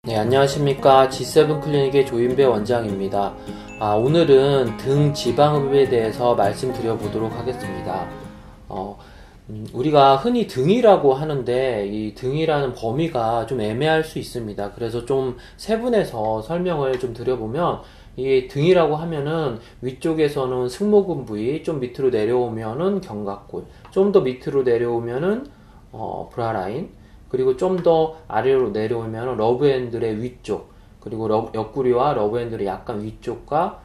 네, 안녕하십니까. G7 클리닉의 조인배 원장입니다. 오늘은 등 지방흡입에 대해서 말씀드려보도록 하겠습니다. 우리가 흔히 등이라고 하는데 이 등이라는 범위가 좀 애매할 수 있습니다. 그래서 좀 세분해서 설명을 좀 드려보면, 이 등이라고 하면은 위쪽에서는 승모근 부위, 좀 밑으로 내려오면은 견갑골, 좀 더 밑으로 내려오면은 브라라인, 그리고 좀 더 아래로 내려오면 러브핸들의 위쪽, 그리고 옆구리와 러브핸들의 약간 위쪽과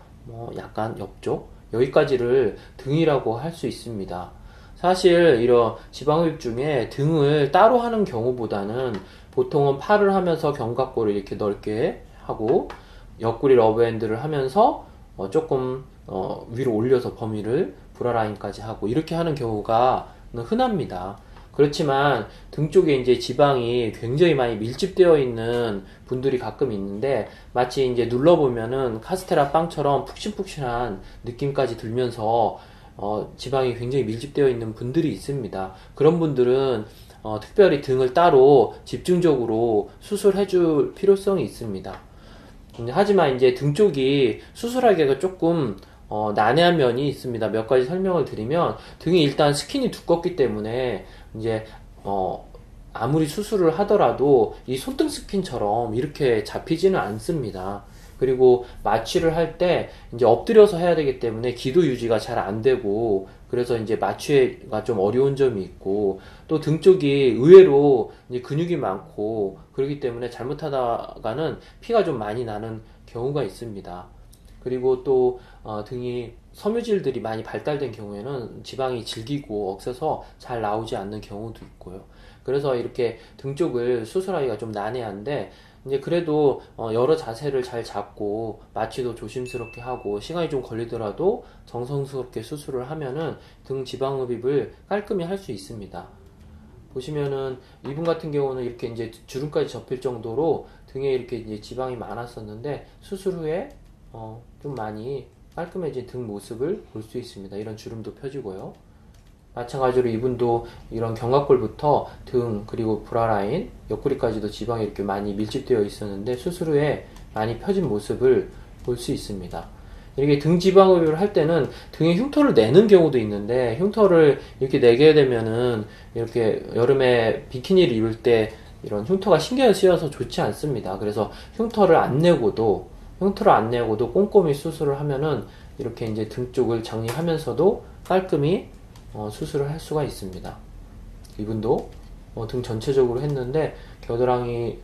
약간 옆쪽, 여기까지를 등이라고 할 수 있습니다. 사실 이런 지방흡입 중에 등을 따로 하는 경우보다는 보통은 팔을 하면서 견갑골을 이렇게 넓게 하고 옆구리 러브핸들을 하면서 조금 위로 올려서 범위를 브라라인까지 하고 이렇게 하는 경우가 흔합니다. 그렇지만 등 쪽에 이제 지방이 굉장히 많이 밀집되어 있는 분들이 가끔 있는데, 마치 이제 눌러보면은 카스테라 빵처럼 푹신푹신한 느낌까지 들면서 지방이 굉장히 밀집되어 있는 분들이 있습니다. 그런 분들은 특별히 등을 따로 집중적으로 수술해 줄 필요성이 있습니다. 하지만 이제 등 쪽이 수술하기가 조금 난해한 면이 있습니다. 몇 가지 설명을 드리면, 등이 일단 스킨이 두껍기 때문에 이제 아무리 수술을 하더라도 이 손등 스킨처럼 이렇게 잡히지는 않습니다. 그리고 마취를 할 때 이제 엎드려서 해야 되기 때문에 기도 유지가 잘 안 되고, 그래서 이제 마취가 좀 어려운 점이 있고, 또 등 쪽이 의외로 이제 근육이 많고 그렇기 때문에 잘못하다가는 피가 좀 많이 나는 경우가 있습니다. 그리고 또 등이 섬유질들이 많이 발달된 경우에는 지방이 질기고 억세서 잘 나오지 않는 경우도 있고요. 그래서 이렇게 등 쪽을 수술하기가 좀 난해한데, 이제 그래도 여러 자세를 잘 잡고 마취도 조심스럽게 하고 시간이 좀 걸리더라도 정성스럽게 수술을 하면은 등 지방흡입을 깔끔히 할 수 있습니다. 보시면은 이분 같은 경우는 이렇게 이제 주름까지 접힐 정도로 등에 이렇게 이제 지방이 많았었는데, 수술 후에 좀 많이 깔끔해진 등 모습을 볼 수 있습니다. 이런 주름도 펴지고요. 마찬가지로 이분도 이런 견갑골부터 등, 그리고 브라라인, 옆구리까지도 지방이 이렇게 많이 밀집되어 있었는데 수술 후에 많이 펴진 모습을 볼 수 있습니다. 이렇게 등 지방흡입을 할 때는 등에 흉터를 내는 경우도 있는데, 흉터를 이렇게 내게 되면은 이렇게 여름에 비키니를 입을 때 이런 흉터가 신경을 쓰여서 좋지 않습니다. 그래서 흉터를 안 내고도 꼼꼼히 수술을 하면은 이렇게 이제 등 쪽을 정리하면서도 깔끔히 수술을 할 수가 있습니다. 이분도 등 전체적으로 했는데 겨드랑이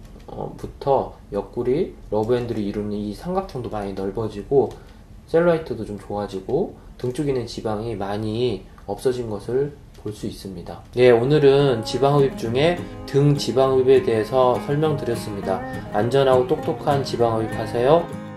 부터 옆구리, 러브핸들이 이루는 이 삼각형도 많이 넓어지고 셀룰라이트도 좀 좋아지고 등 쪽에 있는 지방이 많이 없어진 것을 볼 수 있습니다. 예, 오늘은 지방흡입 중에 등 지방흡입에 대해서 설명드렸습니다. 안전하고 똑똑한 지방흡입 하세요.